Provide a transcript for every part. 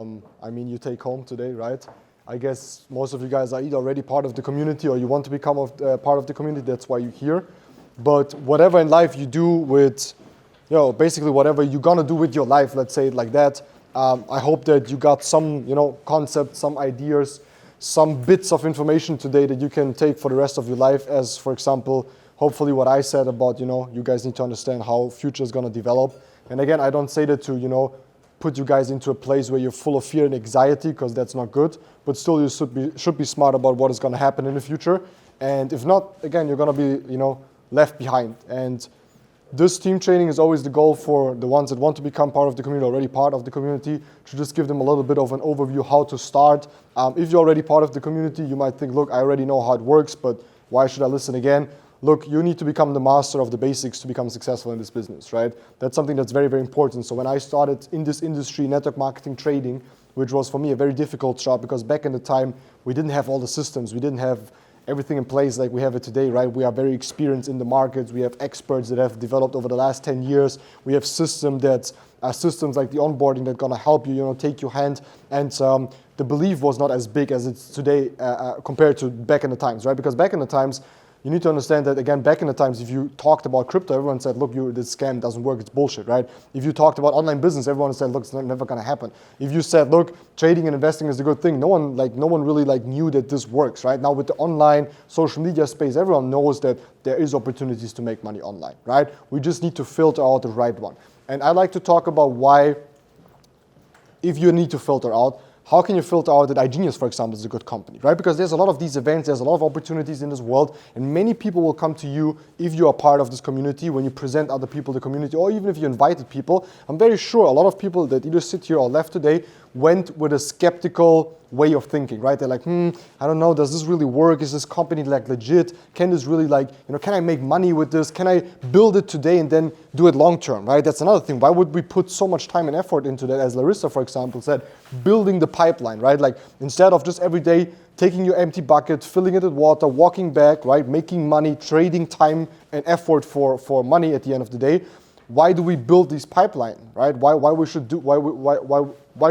I mean, you take home today, right? I guess most of you guys are either already part of the community or you want to become part of the community. That's why you're here. But whatever in life you do with, basically whatever you're gonna do with your life, let's say it like that. I hope that you got some, concepts, some ideas, some bits of information today that you can take for the rest of your life. As for example, hopefully what I said about, you guys need to understand how future is gonna develop. And again, I don't say that to, put you guys into a place where you're full of fear and anxiety, because that's not good. But still, you should be smart about what is going to happen in the future. And if not, again, you're going to be, left behind. And this team training is always the goal for the ones that want to become part of the community, already part of the community, to just give them a little bit of an overview how to start. If you're already part of the community, you might think, look, I already know how it works, but why should I listen again? Look, you need to become the master of the basics to become successful in this business, right? That's something that's very, very important. So when I started in this industry, network marketing trading, which was for me a very difficult job, because back in the time, we didn't have all the systems. We didn't have everything in place like we have it today, right? We are very experienced in the markets. We have experts that have developed over the last 10 years. We have systems like the onboarding that are gonna help you, take your hand. And the belief was not as big as it's today compared to back in the times, right? Because back in the times, you need to understand that, again, back in the times, if you talked about crypto, everyone said, look, this scam doesn't work, it's bullshit, right? If you talked about online business, everyone said, look, it's never gonna happen. If you said, look, trading and investing is a good thing, no one really knew that this works, right? Now with the online social media space, everyone knows that there is opportunities to make money online, right? We just need to filter out the right one. And I like to talk about why, if you need to filter out, how can you filter out that iGenius, for example, is a good company, right? Because there's a lot of these events, there's a lot of opportunities in this world, and many people will come to you if you are part of this community, when you present other people the community, or even if you invited people. I'm very sure a lot of people that either sit here or left today went with a skeptical way of thinking, right? They're like, I don't know, does this really work? Is this company legit? Can this really can I make money with this? Can I build it today and then do it long term, right? That's another thing. Why would we put so much time and effort into that, as Larissa, for example, said, building the pipeline, right? Like, instead of just every day taking your empty bucket, filling it with water, walking back, right? Making money, trading time and effort for money at the end of the day. Why do we build this pipeline, right? Why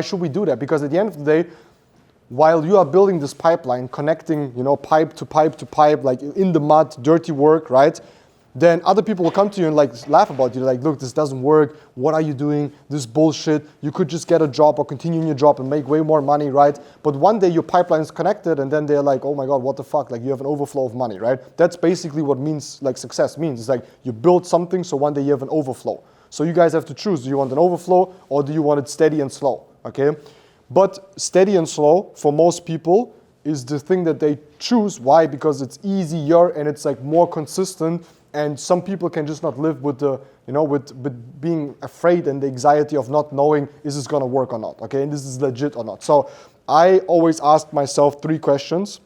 should we do that? Because at the end of the day, while you are building this pipeline, connecting, pipe to pipe to pipe, like in the mud, dirty work, right? Then other people will come to you and laugh about you. Like, look, this doesn't work. What are you doing? This bullshit. You could just get a job or continue in your job and make way more money, right? But one day your pipeline is connected and then they're like, oh my God, what the fuck? Like, you have an overflow of money, right? That's basically what success means. It's like you build something, so one day you have an overflow. So you guys have to choose. Do you want an overflow or do you want it steady and slow, okay? But steady and slow, for most people, is the thing that they choose. Why? Because it's easier and it's more consistent. And some people can just not live with with being afraid and the anxiety of not knowing, is this gonna work or not, okay? And this is legit or not. So I always ask myself 3 questions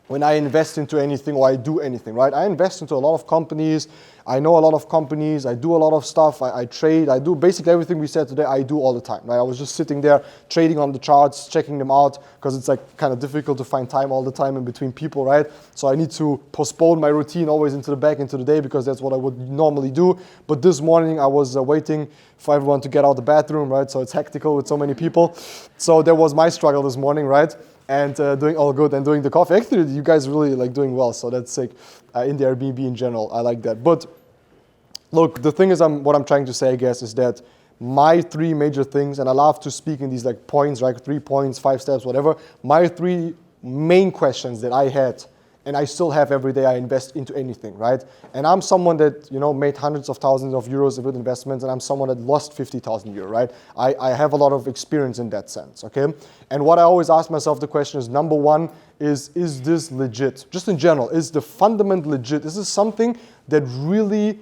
when I invest into anything or I do anything, right? I invest into a lot of companies. I know a lot of companies. I do a lot of stuff. I trade. I do basically everything we said today. I do all the time, right? I was just sitting there trading on the charts, checking them out, because it's kind of difficult to find time all the time in between people, right? So I need to postpone my routine always into the day, because that's what I would normally do. But this morning I was waiting for everyone to get out of the bathroom, right? So it's hectical with so many people. So there was my struggle this morning, right? And doing all good and doing the coffee. Actually, you guys really doing well, so that's sick. In the Airbnb in general, I like that. But look, the thing is, what I'm trying to say, I guess, is that my 3 major things, and I love to speak in these points, right? 3 points, 5 steps, whatever. My 3 main questions that I had, and I still have every day I invest into anything, right? And I'm someone that, made hundreds of thousands of euros with investments, and I'm someone that lost 50,000 euros, right? I have a lot of experience in that sense, okay? And what I always ask myself the question is, number 1 is this legit? Just in general, is the fundament legit? Is this something that really,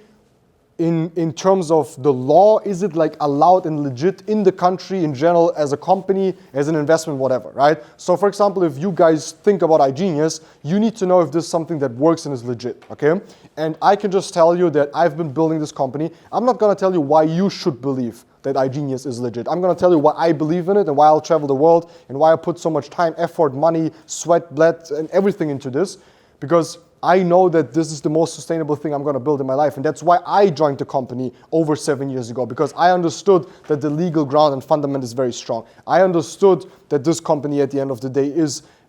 in terms of the law, is it allowed and legit in the country in general, as a company, as an investment, whatever, right? So for example, if you guys think about iGenius, you need to know if this is something that works and is legit, okay? And I can just tell you that I've been building this company. I'm not gonna tell you why you should believe that iGenius is legit. I'm gonna tell you why I believe in it and why I'll travel the world and why I put so much time, effort, money, sweat, blood, and everything into this, because I know that this is the most sustainable thing I'm going to build in my life. And that's why I joined the company over 7 years ago, because I understood that the legal ground and fundament is very strong. I understood that this company at the end of the day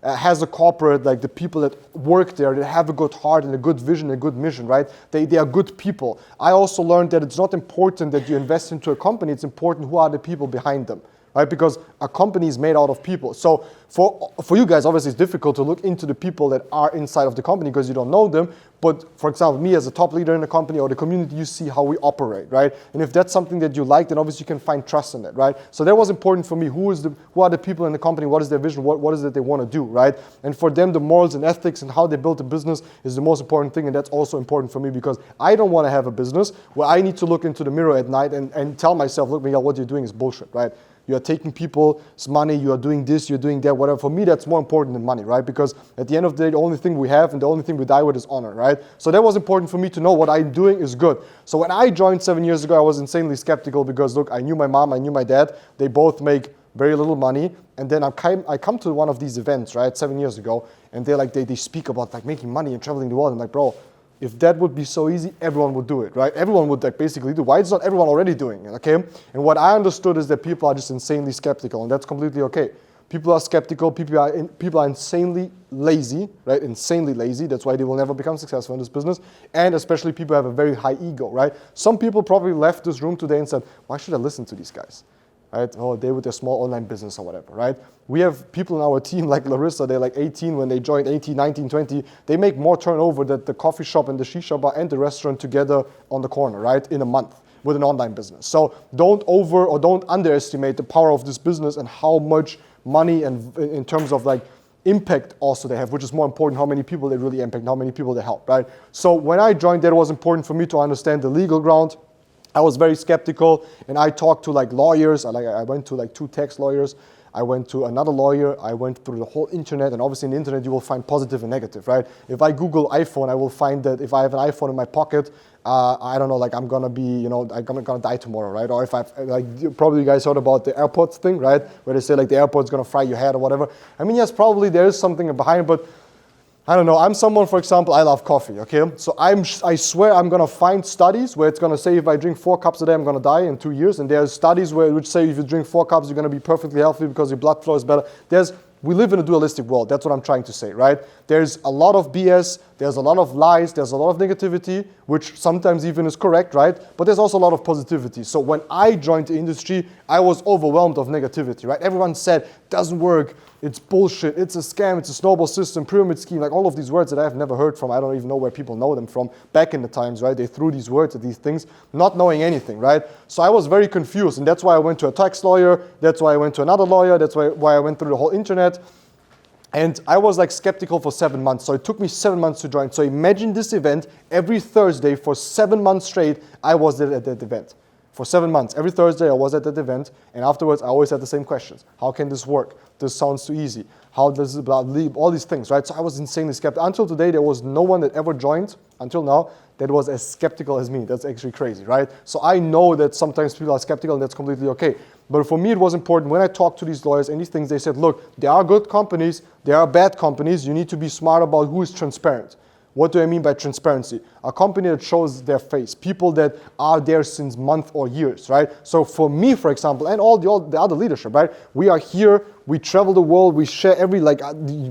has a corporate, like the people that work there, that have a good heart and a good vision, a good mission, right? They are good people. I also learned that it's not important that you invest into a company, it's important who are the people behind them, right? Because a company is made out of people. So for you guys, obviously it's difficult to look into the people that are inside of the company because you don't know them. But for example, me as a top leader in the company or the community, you see how we operate, right? And if that's something that you like, then obviously you can find trust in it, right? So that was important for me. Who are the people in the company? What is their vision? What is it they want to do, right? And for them, the morals and ethics and how they build a business is the most important thing. And that's also important for me because I don't want to have a business where I need to look into the mirror at night and tell myself, look, Miguel, what you're doing is bullshit, right? You are taking people's money, you are doing this, you're doing that, whatever. For me, that's more important than money, right? Because at the end of the day, the only thing we have and the only thing we die with is honor, right? So that was important for me to know what I'm doing is good. So when I joined 7 years ago, I was insanely skeptical because, look, I knew my mom, I knew my dad. They both make very little money. And then I come to one of these events, right, 7 years ago, and they speak about like making money and traveling the world. I'm like, bro, if that would be so easy, everyone would do it, right? Everyone would like basically do. Why is not everyone already doing it, okay? And what I understood is that people are just insanely skeptical, and that's completely okay. People are skeptical. People are insanely lazy, right? Insanely lazy. That's why they will never become successful in this business. And especially people have a very high ego, right? Some people probably left this room today and said, why should I listen to these guys? Right? Oh, they with their small online business or whatever, right? We have people in our team like Larissa, they're like 18 when they joined, 18, 19, 20. They make more turnover than the coffee shop and the shisha bar and the restaurant together on the corner, right? In a month with an online business. So don't underestimate the power of this business and how much money and in terms of like impact also they have, which is more important, how many people they really impact, how many people they help, right? So when I joined, that was important for me to understand the legal ground. I was very skeptical, and I talked to like lawyers. I went to like 2 tax lawyers. I went to another lawyer. I went through the whole internet, and obviously in the internet you will find positive and negative, right? If I Google iPhone, I will find that if I have an iPhone in my pocket, I don't know, like I'm gonna be, I'm gonna die tomorrow, right? Or if probably you guys heard about the AirPods thing, right? Where they say like the AirPods gonna fry your head or whatever. I mean, yes, probably there is something behind it, but I don't know, I'm someone, for example, I love coffee, okay? So I swear I'm gonna find studies where it's gonna say if I drink 4 cups a day, I'm gonna die in 2 years. And there's studies which say if you drink 4 cups, you're gonna be perfectly healthy because your blood flow is better. We live in a dualistic world, that's what I'm trying to say, right? There's a lot of BS, there's a lot of lies, there's a lot of negativity, which sometimes even is correct, right? But there's also a lot of positivity. So when I joined the industry, I was overwhelmed of negativity, right? Everyone said, doesn't work, it's bullshit, it's a scam, it's a snowball system, pyramid scheme, like all of these words that I've never heard from. I don't even know where people know them from. Back in the times, right? They threw these words at these things, not knowing anything, right? So I was very confused, and that's why I went to a tax lawyer, that's why I went to another lawyer, that's why I went through the whole internet. And I was like skeptical for 7 months. So it took me 7 months to join. So imagine this event every Thursday for 7 months straight, I was there at that event. For 7 months, every Thursday I was at that event, and afterwards I always had the same questions. How can this work? This sounds too easy. How does it leave? All these things, right? So I was insanely skeptical. Until today, there was no one that ever joined, until now, that was as skeptical as me. That's actually crazy, right? So I know that sometimes people are skeptical, and that's completely okay. But for me, it was important when I talked to these lawyers and these things, they said, look, there are good companies, there are bad companies. You need to be smart about who is transparent. What do I mean by transparency? A company that shows their face, people that are there since months or years, right? So for me, for example, and all the other leadership, right? We are here, we travel the world, we share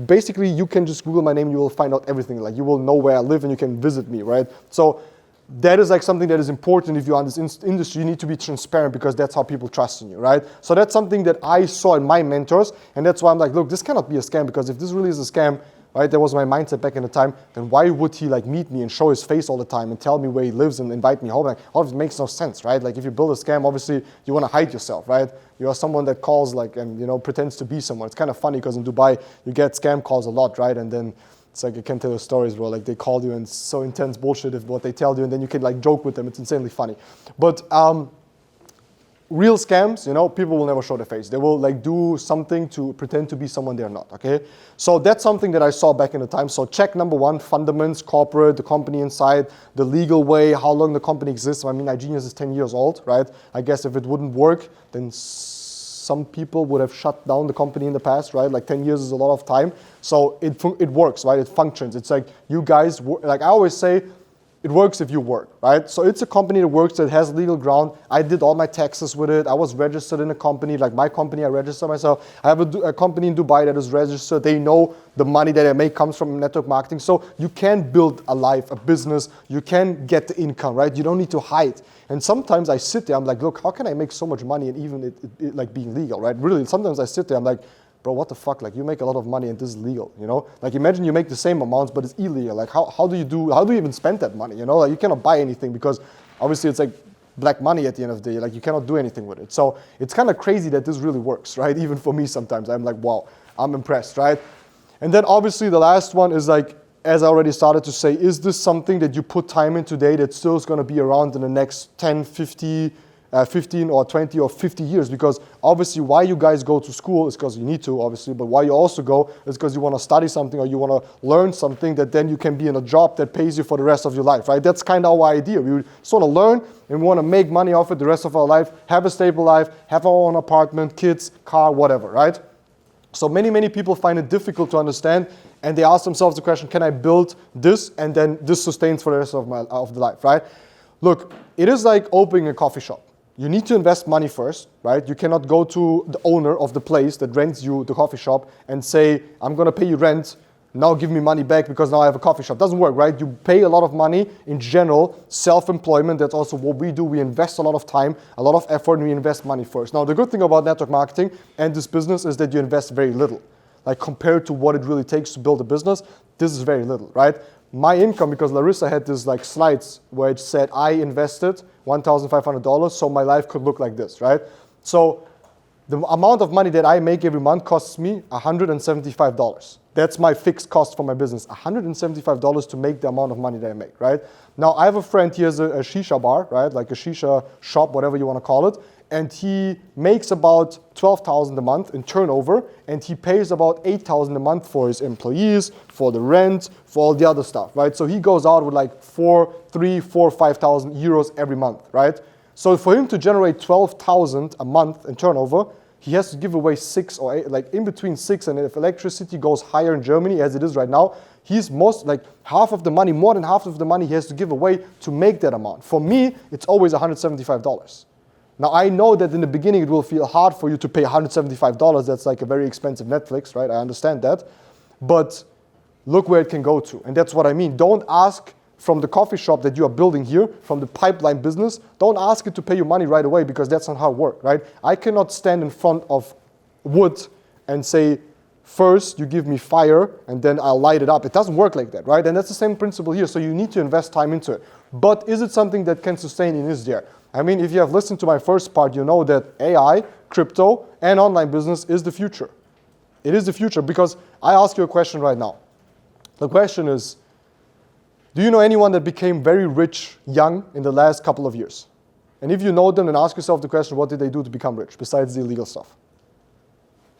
basically you can just Google my name, you will find out everything. Like you will know where I live and you can visit me, right? So that is like something that is important. If you're in this industry, you need to be transparent because that's how people trust in you, right? So that's something that I saw in my mentors, and that's why I'm like, look, this cannot be a scam, because if this really is a scam, right, that was my mindset back in the time, then why would he like meet me and show his face all the time and tell me where he lives and invite me home? Like, all of it makes no sense, right? Like if you build a scam, obviously you want to hide yourself, right? You are someone that calls and pretends to be someone. It's kind of funny because in Dubai, you get scam calls a lot, right? And then it's like, I can tell you stories where like they call you and it's so intense bullshit if what they tell you, and then you can like joke with them. It's insanely funny. But real scams, people will never show their face. They will like do something to pretend to be someone they're not, okay? So that's something that I saw back in the time. So check number 1, fundamentals, corporate, the company inside, the legal way, how long the company exists. I mean, iGenius is 10 years old, right? I guess if it wouldn't work, then some people would have shut down the company in the past, right? Like 10 years is a lot of time. So it works, right? It functions. It's like you guys, like I always say, it works if you work, right? So it's a company that works, that has legal ground. I did all my taxes with it. I was registered in a company, like my company, I register myself. I have a company in Dubai that is registered. They know the money that I make comes from network marketing. So you can build a life, a business. You can get the income, right? You don't need to hide. And sometimes I sit there, I'm like, look, how can I make so much money and even it like being legal, right? Really, sometimes I sit there, I'm like, bro, what the fuck? Like, you make a lot of money and this is legal, you know? Like, imagine you make the same amounts, but it's illegal. Like, how do you even spend that money, you know? Like, you cannot buy anything because obviously it's like black money at the end of the day. Like, you cannot do anything with it. So it's kind of crazy that this really works, right? Even for me sometimes, I'm like, wow, I'm impressed, right? And then obviously the last one is like, as I already started to say, is this something that you put time in today that still is going to be around in the next 10, 15 or 20 or 50 years? Because obviously why you guys go to school is because you need to, obviously, but why you also go is because you want to study something or you want to learn something that then you can be in a job that pays you for the rest of your life, right? That's kind of our idea. We just want to learn and we want to make money off it the rest of our life, have a stable life, have our own apartment, kids, car, whatever, right? So many people find it difficult to understand, and they ask themselves the question, can I build this and then this sustains for the rest of the life, right? Look, it is like opening a coffee shop. You need to invest money first, right? You cannot go to the owner of the place that rents you the coffee shop and say, I'm going to pay you rent, now give me money back because now I have a coffee shop. Doesn't work, right? You pay a lot of money in general. Self-employment, that's also what we do. We invest a lot of time, a lot of effort, and we invest money first. Now, the good thing about network marketing and this business is that you invest very little. Like compared to what it really takes to build a business, this is very little, right? My income, because Larissa had this like slides where it said I invested $1,500 so my life could look like this, right? So the amount of money that I make every month costs me $175. That's my fixed cost for my business, $175 to make the amount of money that I make, right? Now, I have a friend, he has a shisha bar, right? Like a shisha shop, whatever you want to call it. And he makes about $12,000 a month in turnover, and he pays about $8,000 a month for his employees, for the rent, for all the other stuff, right? So he goes out with like 5,000 euros every month, right? So for him to generate 12,000 a month in turnover, he has to give away 6 or 8, like in between 6, and if electricity goes higher in Germany as it is right now, he's like half of the money, more than half of the money he has to give away to make that amount. For me, it's always $175. Now I know that in the beginning it will feel hard for you to pay $175. That's like a very expensive Netflix, right? I understand that. But look where it can go to. And that's what I mean. Don't ask from the coffee shop that you are building here, from the pipeline business, don't ask it to pay you money right away because that's not how it works, right? I cannot stand in front of wood and say, first you give me fire and then I'll light it up. It doesn't work like that, right? And that's the same principle here. So you need to invest time into it. But is it something that can sustain and is there? I mean, if you have listened to my first part, you know that AI, crypto, and online business is the future. It is the future because I ask you a question right now. The question is, do you know anyone that became very rich young in the last couple of years? And if you know them, then ask yourself the question, what did they do to become rich besides the illegal stuff?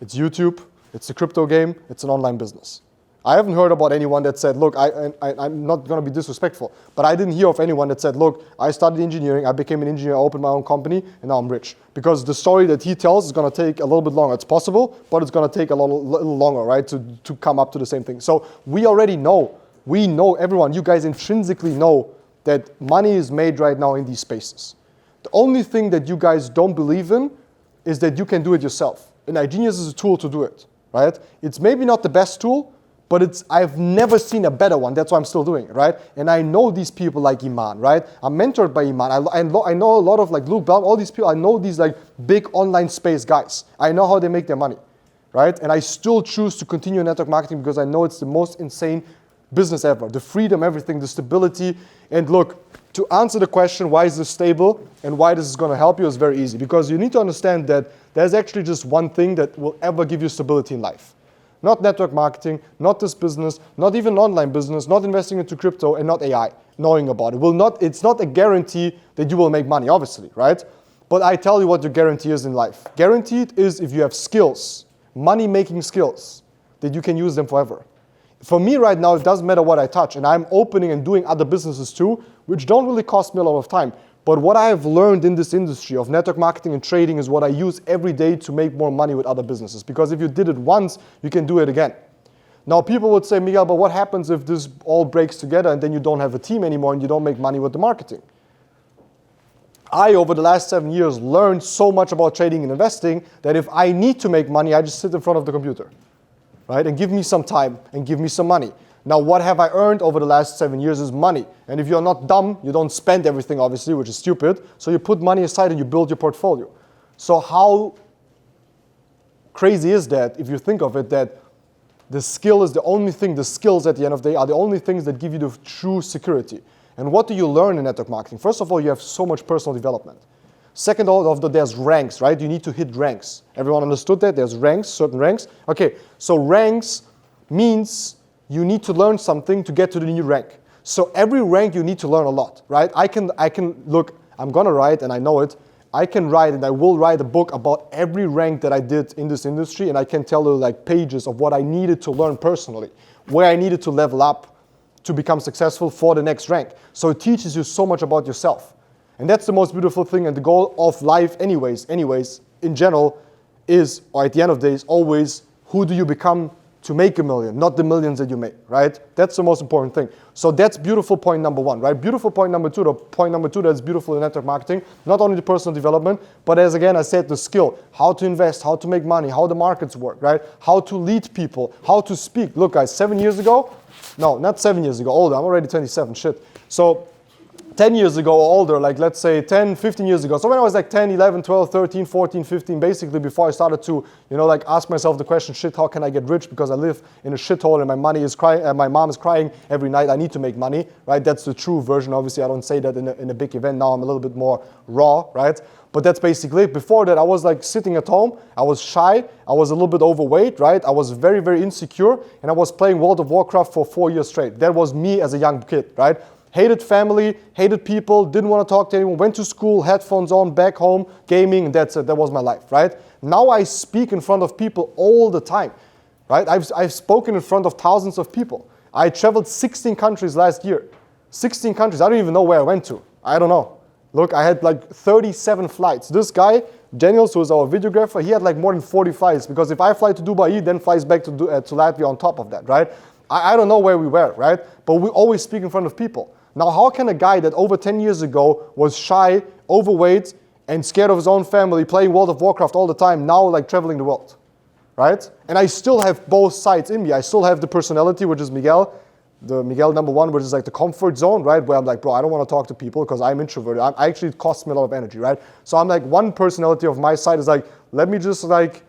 It's YouTube, it's a crypto game, it's an online business. I haven't heard about anyone that said, look, I'm not going to be disrespectful, but I didn't hear of anyone that said, look, I studied engineering, I became an engineer, I opened my own company, and now I'm rich. Because the story that he tells is going to take a little bit longer. It's possible, but it's going to take a little longer, right, to come up to the same thing. So we already know. We know, everyone, you guys intrinsically know that money is made right now in these spaces. The only thing that you guys don't believe in is that you can do it yourself. And iGenius is a tool to do it, right? It's maybe not the best tool, but I've never seen a better one. That's why I'm still doing it, right? And I know these people like Iman, right? I'm mentored by Iman. I know a lot of like Luke Bell, all these people. I know these like big online space guys. I know how they make their money, right? And I still choose to continue network marketing because I know it's the most insane business ever. The freedom, everything, the stability. And look, to answer the question, why is this stable and why this is going to help you is very easy. Because you need to understand that there's actually just one thing that will ever give you stability in life. Not network marketing, not this business, not even online business, not investing into crypto, and not AI, knowing about it. It's not a guarantee that you will make money, obviously, right? But I tell you what your guarantee is in life. Guaranteed is if you have skills, money-making skills, that you can use them forever. For me right now, it doesn't matter what I touch, and I'm opening and doing other businesses too, which don't really cost me a lot of time. But what I have learned in this industry of network marketing and trading is what I use every day to make more money with other businesses. Because if you did it once, you can do it again. Now people would say, Miguel, but what happens if this all breaks together and then you don't have a team anymore and you don't make money with the marketing? I, over the last 7 years, learned so much about trading and investing that if I need to make money, I just sit in front of the computer, right? And give me some time and give me some money. Now, what have I earned over the last 7 years is money. And if you're not dumb, you don't spend everything, obviously, which is stupid. So you put money aside and you build your portfolio. So how crazy is that, if you think of it, that the skill is the only thing, the skills at the end of the day are the only things that give you the true security. And what do you learn in network marketing? First of all, you have so much personal development. Second of all, there's ranks, right? You need to hit ranks. Everyone understood that? There's ranks, certain ranks. Okay, so ranks means you need to learn something to get to the new rank. So every rank you need to learn a lot, right? I can look, I'm gonna write, and I know it, I can write and I will write a book about every rank that I did in this industry, and I can tell you like pages of what I needed to learn personally, where I needed to level up to become successful for the next rank. So it teaches you so much about yourself. And that's the most beautiful thing, and the goal of life anyways, in general, is, or at the end of the day, is always, who do you become to make a million, not the millions that you make, right? That's the most important thing. So that's beautiful point number one, right? Beautiful point number two, the point number two that's beautiful in network marketing, not only the personal development, but as again I said, the skill, how to invest, how to make money, how the markets work, right? How to lead people, how to speak. Look guys, 7 years ago, no, not 7 years ago, older, I'm already 27, shit. So 10 years ago or older, like let's say 10, 15 years ago. So when I was like 10, 11, 12, 13, 14, 15, basically before I started to, like ask myself the question, shit, how can I get rich? Because I live in a shithole and my money is crying, my mom is crying every night. I need to make money, right? That's the true version. Obviously, I don't say that in a big event. Now I'm a little bit more raw, right? But that's basically it. Before that, I was like sitting at home. I was shy. I was a little bit overweight, right? I was very, very insecure. And I was playing World of Warcraft for 4 years straight. That was me as a young kid, right? Hated family, hated people, didn't want to talk to anyone, went to school, headphones on, back home, gaming, and that's it. That was my life, right? Now I speak in front of people all the time, right? I've spoken in front of thousands of people. I traveled 16 countries last year. 16 countries. I don't even know where I went to. I don't know. Look, I had like 37 flights. This guy, Daniels, who is our videographer, he had like more than 40 flights, because if I fly to Dubai, he then flies back to Latvia on top of that, right? I don't know where we were, right? But we always speak in front of people. Now, how can a guy that over 10 years ago was shy, overweight, and scared of his own family, playing World of Warcraft all the time, now like traveling the world, right? And I still have both sides in me. I still have the personality, which is Miguel, the Miguel number one, which is like the comfort zone, right? Where I'm like, bro, I don't want to talk to people because I'm introverted. Actually, it costs me a lot of energy, right? So I'm like, one personality of my side is like, let me just like,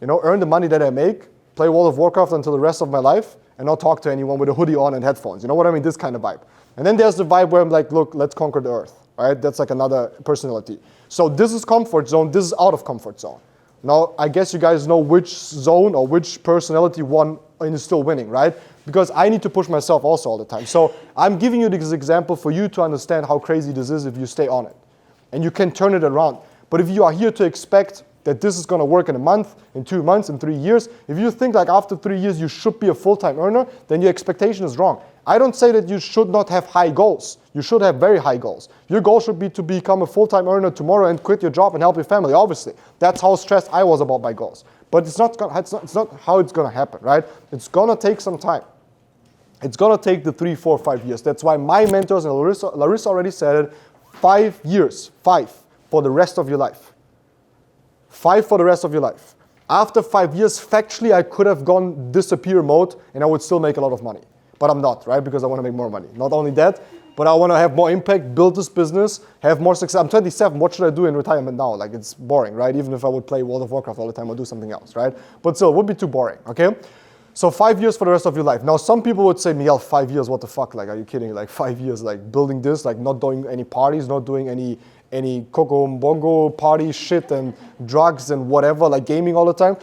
earn the money that I make, play World of Warcraft until the rest of my life, and not talk to anyone with a hoodie on and headphones. You know what I mean? This kind of vibe. And then there's the vibe where I'm like, look, let's conquer the earth, right? That's like another personality. So this is comfort zone, this is out of comfort zone. Now, I guess you guys know which zone or which personality won and is still winning, right? Because I need to push myself also all the time. So I'm giving you this example for you to understand how crazy this is if you stay on it. And you can turn it around. But if you are here to expect that this is going to work in a month, in 2 months, in 3 years, if you think like after 3 years you should be a full-time earner, then your expectation is wrong. I don't say that you should not have high goals. You should have very high goals. Your goal should be to become a full-time earner tomorrow and quit your job and help your family, obviously. That's how stressed I was about my goals. But it's not how it's going to happen, right? It's going to take some time. It's going to take the 3, 4, 5 years. That's why my mentors, and Larissa already said it, 5 years, 5 for the rest of your life. 5 for the rest of your life. After 5 years, factually, I could have gone disappear mode and I would still make a lot of money. But I'm not, right? Because I want to make more money. Not only that, but I want to have more impact, build this business, have more success. I'm 27. What should I do in retirement now? Like, it's boring, right? Even if I would play World of Warcraft all the time, I'll do something else, right? But still, it would be too boring, okay? So 5 years for the rest of your life. Now, some people would say, Miguel, 5 years, what the fuck? Like, are you kidding? Like, 5 years, like, building this, like, not doing any parties, not doing any coco bongo party shit and drugs and whatever, like gaming all the time.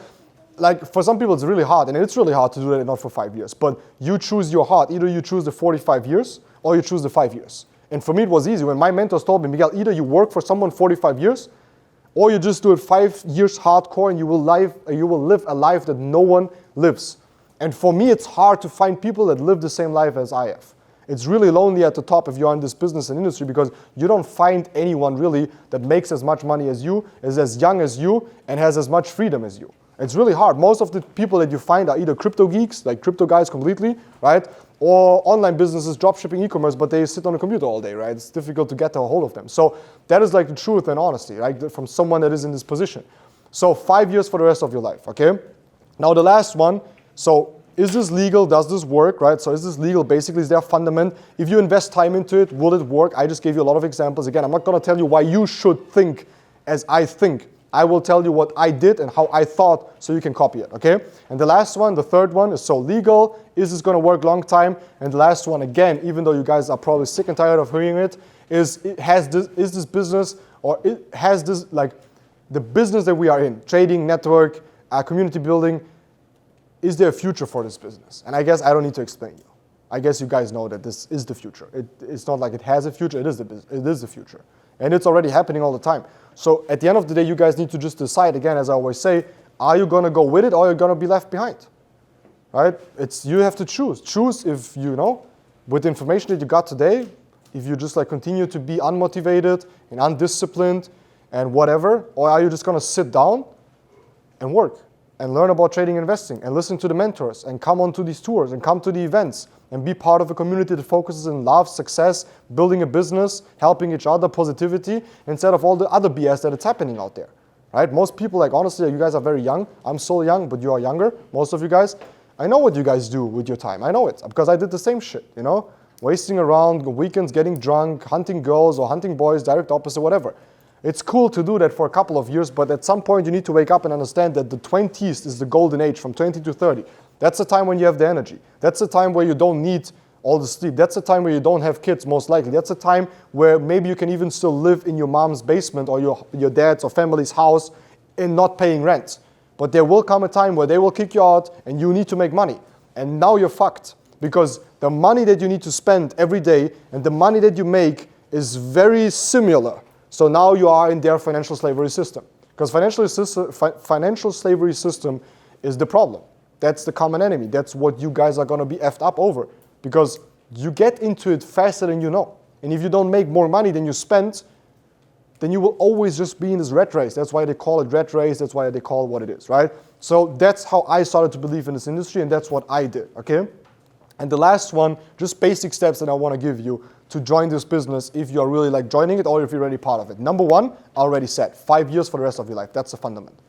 Like, for some people, it's really hard, and it's really hard to do that not for 5 years. But you choose your heart. Either you choose the 45 years, or you choose the 5 years. And for me, it was easy. When my mentors told me, Miguel, either you work for someone 45 years, or you just do it 5 years hardcore, and you will live a life that no one lives. And for me, it's hard to find people that live the same life as I have. It's really lonely at the top if you're in this business and industry, because you don't find anyone really that makes as much money as you, is as young as you, and has as much freedom as you. It's really hard. Most of the people that you find are either crypto geeks, like crypto guys completely, right? Or online businesses, dropshipping, e-commerce, but they sit on a computer all day, right? It's difficult to get a hold of them. So that is like the truth and honesty, right? From someone that is in this position. So 5 years for the rest of your life, okay? Now the last one, so is this legal? Does this work, right? So is this legal? Basically, is there a fundament? If you invest time into it, will it work? I just gave you a lot of examples. Again, I'm not gonna tell you why you should think as I think. I will tell you what I did and how I thought so you can copy it, okay? And the last one, the third one, is so legal. Is this gonna work long time? And the last one, again, even though you guys are probably sick and tired of hearing it, is this business, or has this, like, the business that we are in, trading, network, community building, is there a future for this business? And I guess I don't need to explain you. I guess you guys know that this is the future. It's not like it has a future, it is the future. And it's already happening all the time. So at the end of the day, you guys need to just decide, again, as I always say, are you gonna go with it or are you gonna be left behind? Right? You have to choose. Choose if, with the information that you got today, if you just like continue to be unmotivated and undisciplined and whatever, or are you just gonna sit down and work and learn about trading and investing and listen to the mentors and come onto these tours and come to the events and be part of a community that focuses on love, success, building a business, helping each other, positivity, instead of all the other BS that it's happening out there, right? Most people, like, honestly, you guys are very young. I'm so young, but you are younger, most of you guys. I know what you guys do with your time. I know it, because I did the same shit, wasting around, weekends getting drunk, hunting girls or hunting boys, direct opposite, whatever. It's cool to do that for a couple of years, but at some point you need to wake up and understand that the 20s is the golden age, from 20 to 30. That's the time when you have the energy. That's the time where you don't need all the sleep. That's the time where you don't have kids, most likely. That's the time where maybe you can even still live in your mom's basement or your dad's or family's house and not paying rent. But there will come a time where they will kick you out and you need to make money. And now you're fucked, because the money that you need to spend every day and the money that you make is very similar. So now you are in their financial slavery system. Because financial slavery system is the problem. That's the common enemy. That's what you guys are going to be effed up over. Because you get into it faster than you know. And if you don't make more money than you spend, then you will always just be in this rat race. That's why they call it rat race. That's why they call it what it is, right? So that's how I started to believe in this industry, and that's what I did, okay? And the last one, just basic steps that I want to give you to join this business if you're really like joining it or if you're already part of it. Number one, I already said, 5 years for the rest of your life. That's the fundament.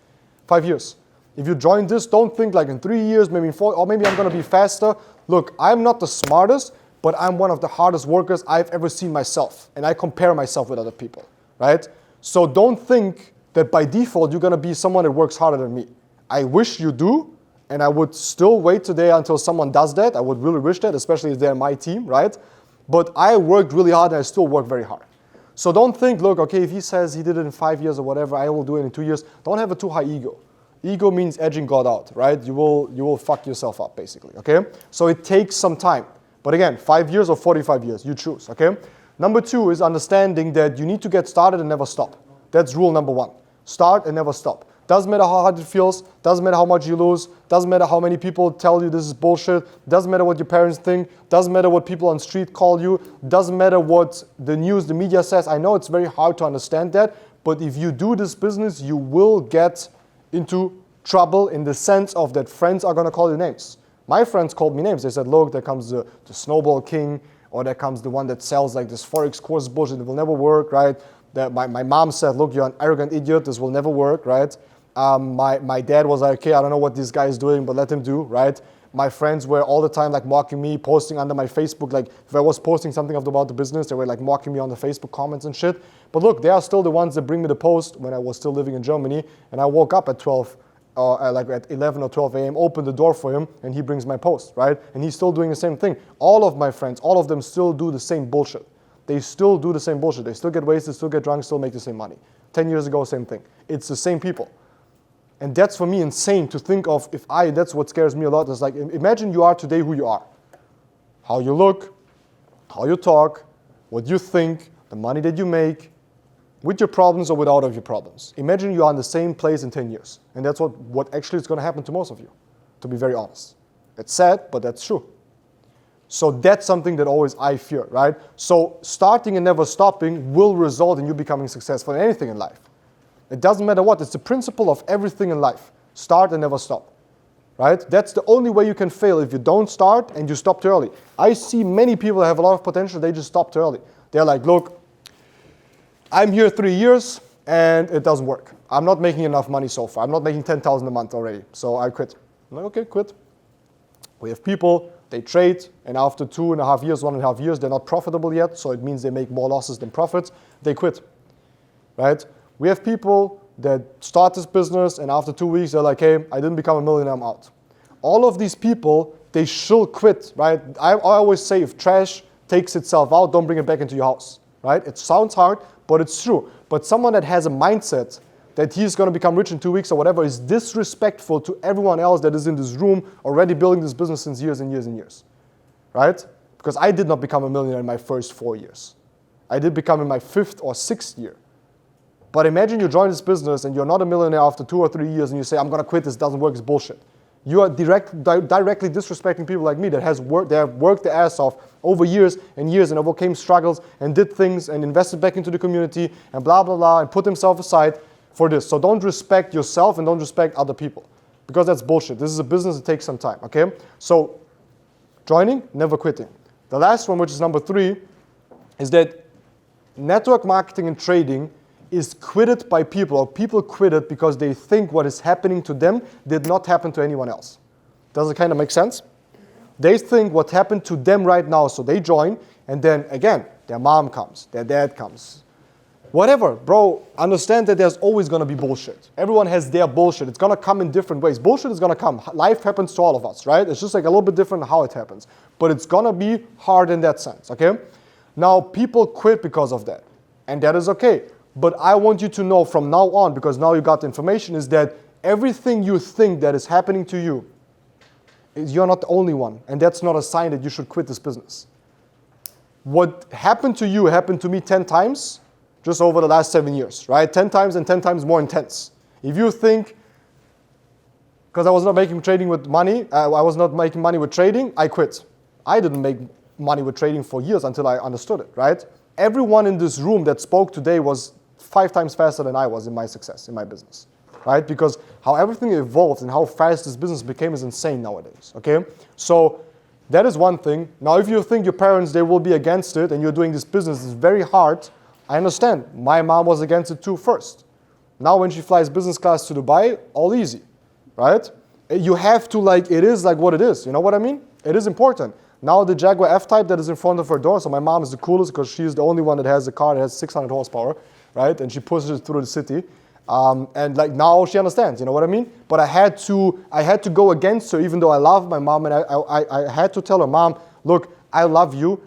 5 years. If you join this, don't think like in 3 years, maybe in 4, or maybe I'm going to be faster. Look, I'm not the smartest, but I'm one of the hardest workers I've ever seen myself. And I compare myself with other people, right? So don't think that by default you're going to be someone that works harder than me. I wish you do, and I would still wait today until someone does that. I would really wish that, especially if they're my team, right? But I worked really hard and I still work very hard. So don't think, look, okay, if he says he did it in 5 years or whatever, I will do it in 2 years. Don't have a too high ego. Ego means edging God out, right? You will fuck yourself up, basically, okay? So it takes some time. But again, 5 years or 45 years, you choose, okay? Number two is understanding that you need to get started and never stop. That's rule number one. Start and never stop. Doesn't matter how hard it feels, doesn't matter how much you lose, doesn't matter how many people tell you this is bullshit, doesn't matter what your parents think, doesn't matter what people on the street call you, doesn't matter what the news, the media says. I know it's very hard to understand that, but if you do this business, you will get into trouble in the sense of that friends are gonna call you names. My friends called me names. They said, look, there comes the Snowball King, or there comes the one that sells like this Forex course bullshit, it will never work, right? My mom said, look, you're an arrogant idiot, this will never work, right? My dad was like, okay, I don't know what this guy is doing, but let him do, right? My friends were all the time like mocking me, posting under my Facebook, like if I was posting something about the business, they were like mocking me on the Facebook comments and shit. But look, they are still the ones that bring me the post when I was still living in Germany, and I woke up at 12, like at 11 or 12 a.m., open the door for him, and he brings my post, right? And he's still doing the same thing. All of my friends, all of them still do the same bullshit. They still do the same bullshit. They still get wasted, still get drunk, still make the same money. 10 years ago, same thing. It's the same people. And that's for me insane to think of. That's what scares me a lot. It's like, imagine you are today who you are. How you look, how you talk, what you think, the money that you make, with your problems or without of your problems. Imagine you are in the same place in 10 years. And that's what actually is going to happen to most of you, to be very honest. It's sad, but that's true. So that's something that always I fear, right? So starting and never stopping will result in you becoming successful in anything in life. It doesn't matter what, it's the principle of everything in life. Start and never stop, right? That's the only way you can fail, if you don't start and you stopped early. I see many people that have a lot of potential, they just stopped early. They're like, look, I'm here 3 years and it doesn't work. I'm not making enough money so far. I'm not making 10,000 a month already, so I quit. I'm like, okay, quit. We have people, they trade, and after 2.5 years, 1.5 years, they're not profitable yet, so it means they make more losses than profits. They quit, right? We have people that start this business, and after 2 weeks, they're like, hey, I didn't become a millionaire, I'm out. All of these people, they should quit, right? I always say, if trash takes itself out, don't bring it back into your house, right? It sounds hard, but it's true. But someone that has a mindset that he's going to become rich in 2 weeks or whatever is disrespectful to everyone else that is in this room already building this business since years and years and years, right? Because I did not become a millionaire in my first 4 years. I did become in my 5th or 6th year. But imagine you join this business and you're not a millionaire after 2 or 3 years and you say, I'm going to quit, this doesn't work, it's bullshit. You are directly disrespecting people like me that have worked their ass off over years and years and overcame struggles and did things and invested back into the community and blah, blah, blah, and put themselves aside for this. So don't respect yourself and don't respect other people, because that's bullshit. This is a business that takes some time, okay? So joining, never quitting. The last one, which is number 3, is that network marketing and trading is quitted by people, or people quit it because they think what is happening to them did not happen to anyone else. Does it kind of make sense? They think what happened to them right now, so they join, and then again, their mom comes, their dad comes. Whatever, bro, understand that there's always going to be bullshit. Everyone has their bullshit. It's going to come in different ways. Bullshit is going to come. Life happens to all of us, right? It's just like a little bit different how it happens. But it's going to be hard in that sense, okay? Now, people quit because of that, and that is okay. But I want you to know from now on, because now you got the information, is that everything you think that is happening to you, you're not the only one. And that's not a sign that you should quit this business. What happened to you happened to me 10 times just over the last 7 years, right? 10 times and 10 times more intense. If you think, because I was not making trading with money, I was not making money with trading, I quit. I didn't make money with trading for years until I understood it, right? Everyone in this room that spoke today was 5 times faster than I was in my success, in my business, right? Because how everything evolved and how fast this business became is insane nowadays, okay? So that is one thing. Now, if you think your parents, they will be against it and you're doing this business, it's very hard. I understand. My mom was against it too first. Now when she flies business class to Dubai, all easy, right? You have to it is like what it is, you know what I mean? It is important. Now the Jaguar F-Type that is in front of her door, so my mom is the coolest because she's the only one that has a car that has 600 horsepower, right? And she pushes it through the city. And now she understands, you know what I mean? But I had to go against her even though I love my mom, and I had to tell her, Mom, look, I love you,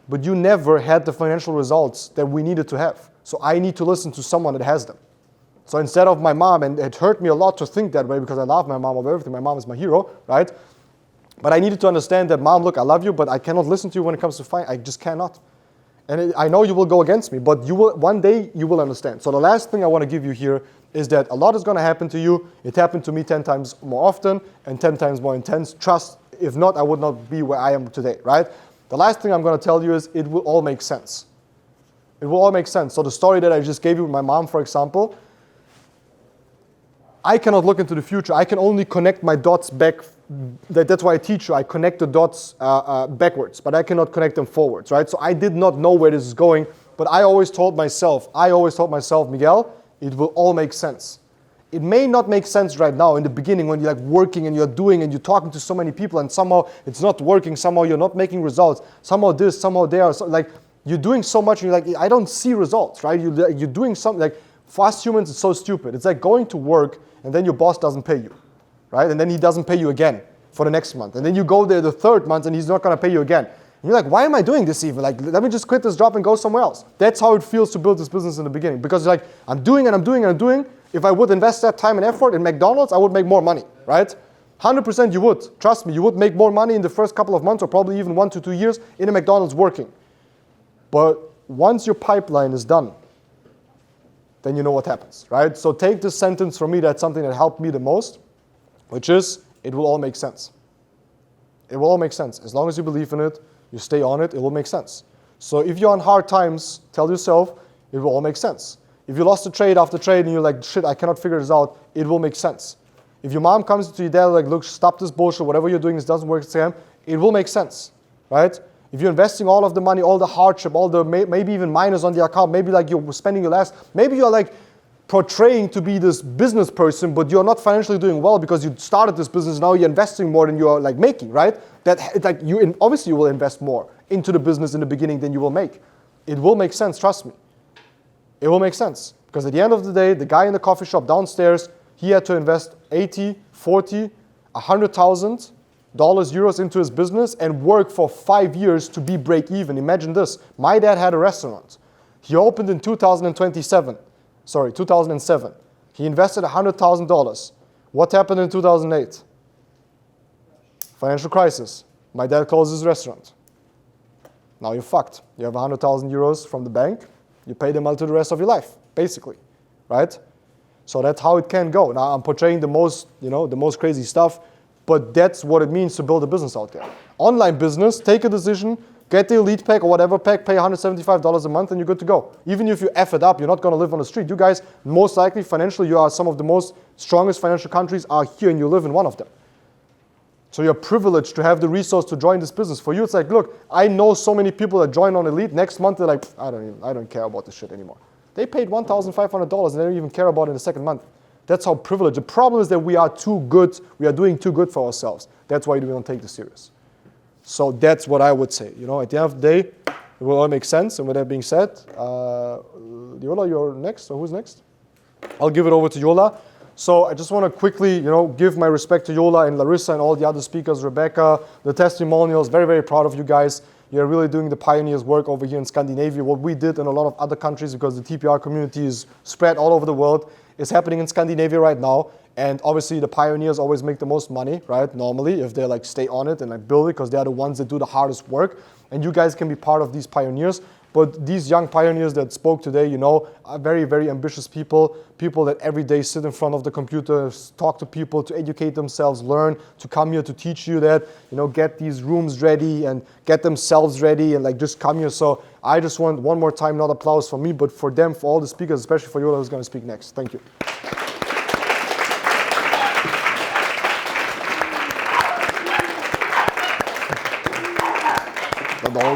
but you never had the financial results that we needed to have. So I need to listen to someone that has them. So instead of my mom, and it hurt me a lot to think that way because I love my mom over everything. My mom is my hero, right? But I needed to understand that, Mom, look, I love you, but I cannot listen to you when it comes to finance. I just cannot. And I know you will go against me, but one day you will understand. So the last thing I want to give you here is that a lot is going to happen to you. It happened to me 10 times more often and 10 times more intense. Trust, if not, I would not be where I am today, right? The last thing I'm going to tell you is it will all make sense. It will all make sense. So the story that I just gave you with my mom, for example, I cannot look into the future. I can only connect my dots back. That's why I teach you. I connect the dots backwards, but I cannot connect them forwards, right? So I did not know where this is going, but I always told myself, Miguel, it will all make sense. It may not make sense right now in the beginning when you're working and you're doing and you're talking to so many people and somehow it's not working, somehow you're not making results, somehow this, somehow there. So you're doing so much and you're like, I don't see results, right? You're doing something, for us humans, it's so stupid. It's like going to work and then your boss doesn't pay you, right? And then he doesn't pay you again for the next month. And then you go there the 3rd month and he's not going to pay you again. And you're like, why am I doing this even? Let me just quit this job and go somewhere else. That's how it feels to build this business in the beginning. Because you're like, I'm doing and I'm doing and I'm doing. If I would invest that time and effort in McDonald's, I would make more money, right? 100% you would. Trust me, you would make more money in the first couple of months or probably even 1 to 2 years in a McDonald's working. But once your pipeline is done, then you know what happens, right? So take this sentence from me, that's something that helped me the most, which is, it will all make sense. It will all make sense. As long as you believe in it, you stay on it, it will make sense. So if you're on hard times, tell yourself, it will all make sense. If you lost a trade after trade and you're like, shit, I cannot figure this out, it will make sense. If your mom comes to your dad like, look, stop this bullshit, whatever you're doing, this doesn't work, it will make sense, right? If you're investing all of the money, all the hardship, all the maybe even minus on the account, maybe like you're spending your last, maybe you're like portraying to be this business person, but you're not financially doing well because you started this business, now you're investing more than you're like making, right? That like obviously you will invest more into the business in the beginning than you will make. It will make sense, trust me. It will make sense. Because at the end of the day, the guy in the coffee shop downstairs, he had to invest 80, 40, $100,000 euros into his business and work for 5 years to be break even. Imagine this. My dad had a restaurant. He opened in 2007. He invested $100,000. What happened in 2008? Financial crisis. My dad closed his restaurant. Now you're fucked. You have 100,000 euros from the bank. You pay them all to the rest of your life, basically, right? So that's how it can go. Now I'm portraying the most crazy stuff, but that's what it means to build a business out there. Online business, take a decision, get the elite pack or whatever pack, pay $175 a month and you're good to go. Even if you F it up, you're not gonna live on the street. You guys, most likely financially, you are some of the most strongest financial countries are here and you live in one of them. So you're privileged to have the resource to join this business. For you, it's like, look, I know so many people that join on Elite. Next month, they're like, I don't care about this shit anymore. They paid $1,500 and they don't even care about it in the second month. That's how privileged. The problem is that we are too good. We are doing too good for ourselves. That's why we don't take this serious. So that's what I would say. You know, at the end of the day, it will all make sense. And with that being said, Yola, you're next. Or who's next? I'll give it over to Yola. So I just want to quickly, give my respect to Yola and Larissa and all the other speakers, Rebecca, the testimonials. Very, very proud of you guys. You're really doing the pioneers work over here in Scandinavia. What we did in a lot of other countries, because the TPR community is spread all over the world, is happening in Scandinavia right now. And obviously the pioneers always make the most money, right? Normally, if they like stay on it and like build it, because they're the ones that do the hardest work. And you guys can be part of these pioneers. But these young pioneers that spoke today, are very, very ambitious people that every day sit in front of the computer, talk to people, to educate themselves, learn, to come here to teach you that, get these rooms ready and get themselves ready and like just come here. So I just want one more time, not applause for me, but for them, for all the speakers, especially for Yola who's going to speak next. Thank you.